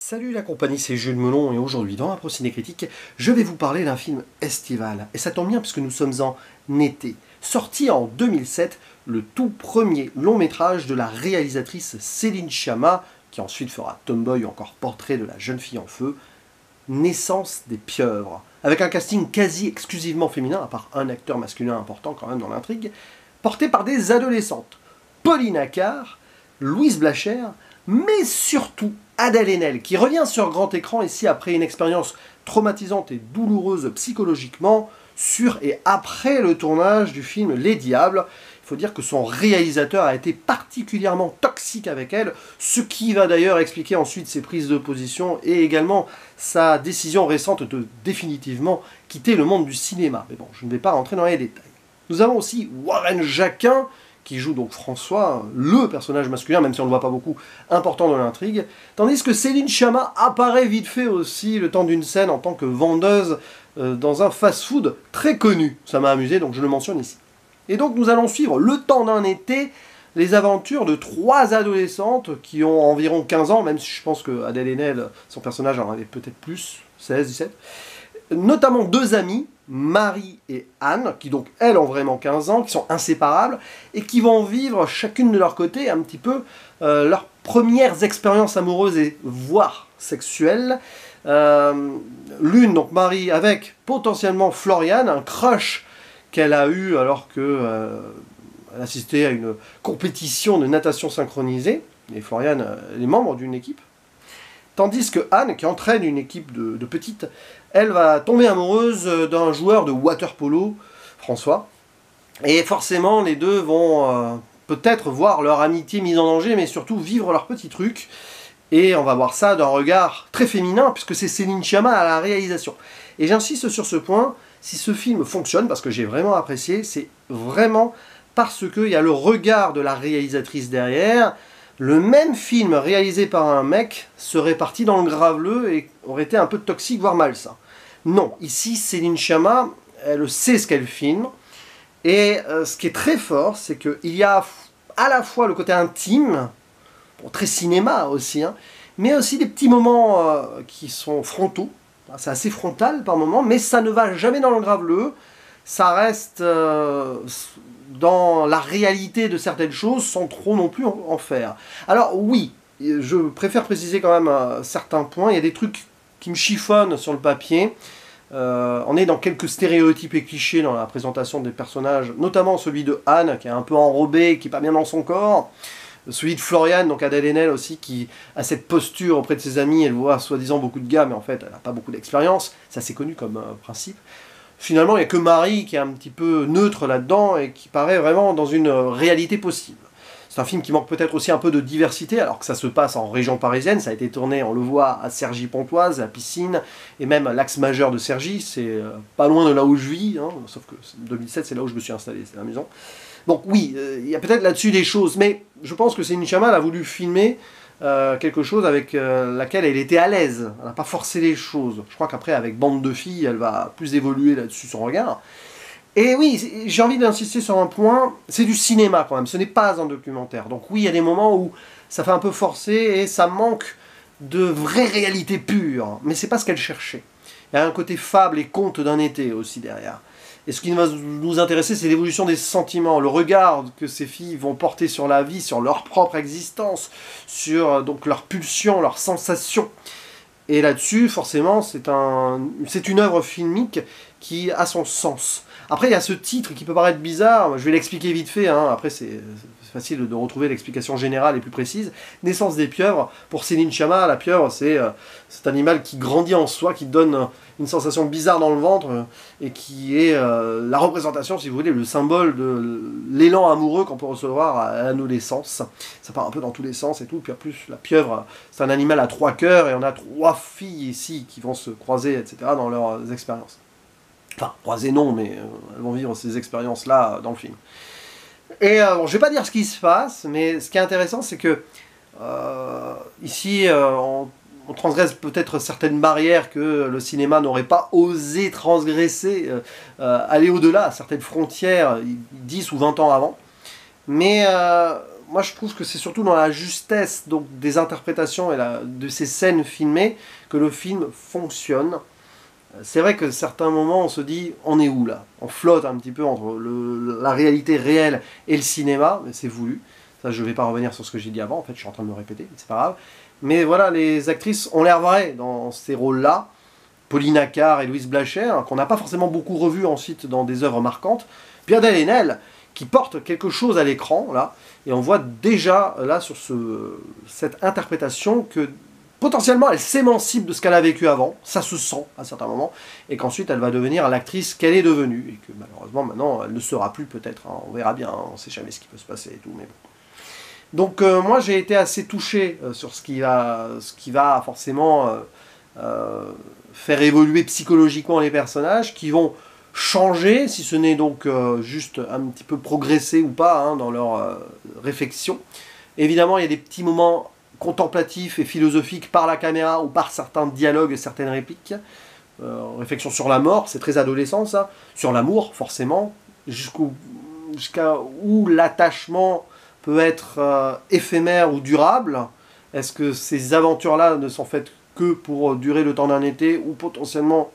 Salut la compagnie, c'est Jules Melon et aujourd'hui dans la Ciné Critique, je vais vous parler d'un film estival. Et ça tombe bien puisque nous sommes en été. Sorti en 2007, le tout premier long métrage de la réalisatrice Céline Sciamma, qui ensuite fera Tomboy ou encore Portrait de la jeune fille en feu, Naissance des pieuvres. Avec un casting quasi exclusivement féminin, à part un acteur masculin important quand même dans l'intrigue, porté par des adolescentes. Pauline Accard, Louise Blacher, mais surtout Adèle Haenel, qui revient sur grand écran ici après une expérience traumatisante et douloureuse psychologiquement sur et après le tournage du film Les Diables. Il faut dire que son réalisateur a été particulièrement toxique avec elle, ce qui va d'ailleurs expliquer ensuite ses prises de position et également sa décision récente de définitivement quitter le monde du cinéma. Mais bon, je ne vais pas rentrer dans les détails. Nous avons aussi Warren Jacquin, qui joue donc François, le personnage masculin, même si on ne le voit pas beaucoup, important dans l'intrigue, tandis que Céline Sciamma apparaît vite fait aussi le temps d'une scène en tant que vendeuse dans un fast-food très connu. Ça m'a amusé, donc je le mentionne ici. Et donc nous allons suivre le temps d'un été les aventures de trois adolescentes qui ont environ 15 ans, même si je pense que Adèle Haenel, son personnage en avait peut-être plus, 16, 17, notamment deux amies, Marie et Anne, qui donc elles ont vraiment 15 ans, qui sont inséparables, et qui vont vivre chacune de leur côté un petit peu leurs premières expériences amoureuses et voire sexuelles. L'une, donc Marie, avec potentiellement Floriane, un crush qu'elle a eu alors qu'elle assistait à une compétition de natation synchronisée, et Floriane elle est membre d'une équipe. Tandis que Anne, qui entraîne une équipe de petites, elle va tomber amoureuse d'un joueur de water-polo, François. Et forcément, les deux vont peut-être voir leur amitié mise en danger, mais surtout vivre leur petit truc. Et on va voir ça d'un regard très féminin, puisque c'est Céline Sciamma à la réalisation. Et j'insiste sur ce point, si ce film fonctionne, parce que j'ai vraiment apprécié, c'est vraiment parce qu'il y a le regard de la réalisatrice derrière. Le même film réalisé par un mec serait parti dans le graveleux et aurait été un peu toxique, voire malsain. Non, ici, Céline Sciamma, elle sait ce qu'elle filme. Et ce qui est très fort, c'est qu'il y a à la fois le côté intime, bon, très cinéma aussi, hein, mais aussi des petits moments qui sont frontaux. C'est assez frontal par moments, mais ça ne va jamais dans le graveleux. Ça reste dans la réalité de certaines choses sans trop non plus en faire. Alors oui, je préfère préciser quand même certains points. Il y a des trucs qui me chiffonnent sur le papier. On est dans quelques stéréotypes et clichés dans la présentation des personnages, notamment celui de Anne qui est un peu enrobée, qui n'est pas bien dans son corps. Celui de Floriane, donc Adèle Haenel aussi, qui a cette posture auprès de ses amis. Elle voit soi-disant beaucoup de gars, mais en fait elle n'a pas beaucoup d'expérience. C'est assez connu comme principe. Finalement, il n'y a que Marie qui est un petit peu neutre là-dedans et qui paraît vraiment dans une réalité possible. C'est un film qui manque peut-être aussi un peu de diversité, alors que ça se passe en région parisienne. Ça a été tourné, on le voit, à Cergy-Pontoise, la piscine, et même l'axe majeur de Cergy. C'est pas loin de là où je vis, hein, sauf que 2007, c'est là où je me suis installé, c'est amusant. Donc oui, il y a peut-être là-dessus des choses, mais je pense que Céline Sciamma a voulu filmer quelque chose avec laquelle elle était à l'aise. Elle n'a pas forcé les choses. Je crois qu'après, avec Bande de filles, elle va plus évoluer là-dessus son regard. Et oui, j'ai envie d'insister sur un point, c'est du cinéma quand même, ce n'est pas un documentaire. Donc oui, il y a des moments où ça fait un peu forcé et ça manque de vraie réalité pure. Mais c'est pas ce qu'elle cherchait. Il y a un côté fable et conte d'un été aussi derrière. Et ce qui va nous intéresser, c'est l'évolution des sentiments, le regard que ces filles vont porter sur la vie, sur leur propre existence, sur donc leurs pulsions, leurs sensations. Et là-dessus, forcément, c'est une œuvre filmique qui a son sens. Après, il y a ce titre qui peut paraître bizarre, je vais l'expliquer vite fait, hein. Après c'est facile de retrouver l'explication générale et plus précise. Naissance des pieuvres, pour Céline Sciamma, la pieuvre c'est cet animal qui grandit en soi, qui donne une sensation bizarre dans le ventre, et qui est la représentation, si vous voulez, le symbole de l'élan amoureux qu'on peut recevoir à l'adolescence. Ça part un peu dans tous les sens et tout, puis en plus la pieuvre, c'est un animal à trois cœurs, et on a trois filles ici qui vont se croiser, etc. dans leurs expériences. Enfin, croisées non, mais elles vont vivre ces expériences-là dans le film. Et bon, je vais pas dire ce qui se passe, mais ce qui est intéressant, c'est que ici, on transgresse peut-être certaines barrières que le cinéma n'aurait pas osé transgresser, aller au-delà, certaines frontières 10 ou 20 ans avant. Mais moi je trouve que c'est surtout dans la justesse donc, des interprétations et de ces scènes filmées que le film fonctionne. C'est vrai que certains moments on se dit on est où là? On flotte un petit peu entre la réalité réelle et le cinéma, mais c'est voulu. Ça je ne vais pas revenir sur ce que j'ai dit avant, en fait je suis en train de me répéter, c'est pas grave. Mais voilà, les actrices ont l'air vraies dans ces rôles-là. Pauline Accard et Louise Blacher, hein, qu'on n'a pas forcément beaucoup revues ensuite dans des œuvres marquantes. Pierre Delenel, qui porte quelque chose à l'écran, là, et on voit déjà, là, sur cette interprétation, que potentiellement, elle s'émancipe de ce qu'elle a vécu avant, ça se sent à certains moments, et qu'ensuite, elle va devenir l'actrice qu'elle est devenue, et que malheureusement, maintenant, elle ne sera plus peut-être, hein, on verra bien, hein, on ne sait jamais ce qui peut se passer et tout, mais bon. Donc, moi, j'ai été assez touché sur ce qui va forcément faire évoluer psychologiquement les personnages, qui vont changer, si ce n'est donc juste un petit peu progresser ou pas hein, dans leur réflexion. Évidemment, il y a des petits moments contemplatifs et philosophiques par la caméra ou par certains dialogues et certaines répliques. Réflexion sur la mort, c'est très adolescent ça. Sur l'amour, forcément. Jusqu'à où l'attachement peut être éphémère ou durable. Est-ce que ces aventures-là ne sont faites que pour durer le temps d'un été ou potentiellement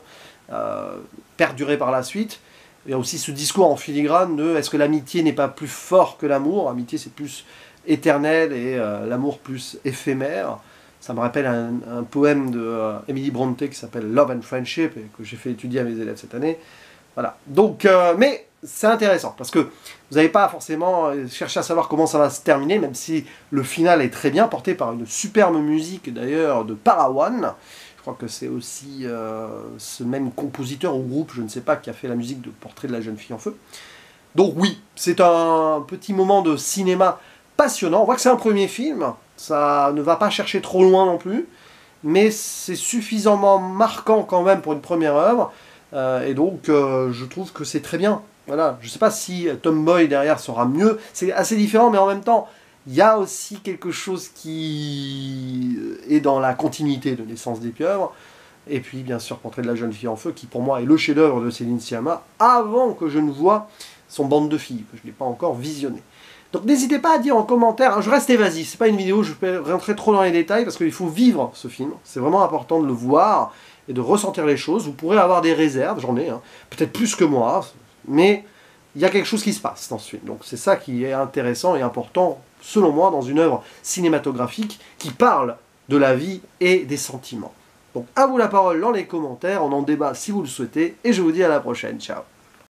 perdurer par la suite? Il y a aussi ce discours en filigrane de est-ce que l'amitié n'est pas plus fort que l'amour? L'amitié c'est plus éternel et l'amour plus éphémère. Ça me rappelle un poème de Emily Brontë qui s'appelle Love and Friendship et que j'ai fait étudier à mes élèves cette année. Voilà. Donc, mais c'est intéressant parce que vous n'avez pas forcément cherché à savoir comment ça va se terminer, même si le final est très bien, porté par une superbe musique d'ailleurs de Parawan. Je crois que c'est aussi ce même compositeur ou groupe, je ne sais pas, qui a fait la musique de Portrait de la jeune fille en feu. Donc oui, c'est un petit moment de cinéma passionnant. On voit que c'est un premier film, ça ne va pas chercher trop loin non plus, mais c'est suffisamment marquant quand même pour une première œuvre. Et donc, je trouve que c'est très bien. Voilà. Je ne sais pas si Tomboy derrière sera mieux. C'est assez différent, mais en même temps, il y a aussi quelque chose qui est dans la continuité de Naissance des pieuvres. Et puis, bien sûr, Portrait de la jeune fille en feu, qui pour moi est le chef-d'œuvre de Céline Sciamma, avant que je ne voie son Bande de filles, que je n'ai pas encore visionné. Donc n'hésitez pas à dire en commentaire, je reste évasif, c'est pas une vidéo, je vais rentrer trop dans les détails, parce qu'il faut vivre ce film. C'est vraiment important de le voir et de ressentir les choses. Vous pourrez avoir des réserves, j'en ai, hein, peut-être plus que moi, mais il y a quelque chose qui se passe dans ce film. Donc c'est ça qui est intéressant et important, selon moi, dans une œuvre cinématographique qui parle de la vie et des sentiments. Donc à vous la parole dans les commentaires, on en débat si vous le souhaitez, et je vous dis à la prochaine, ciao.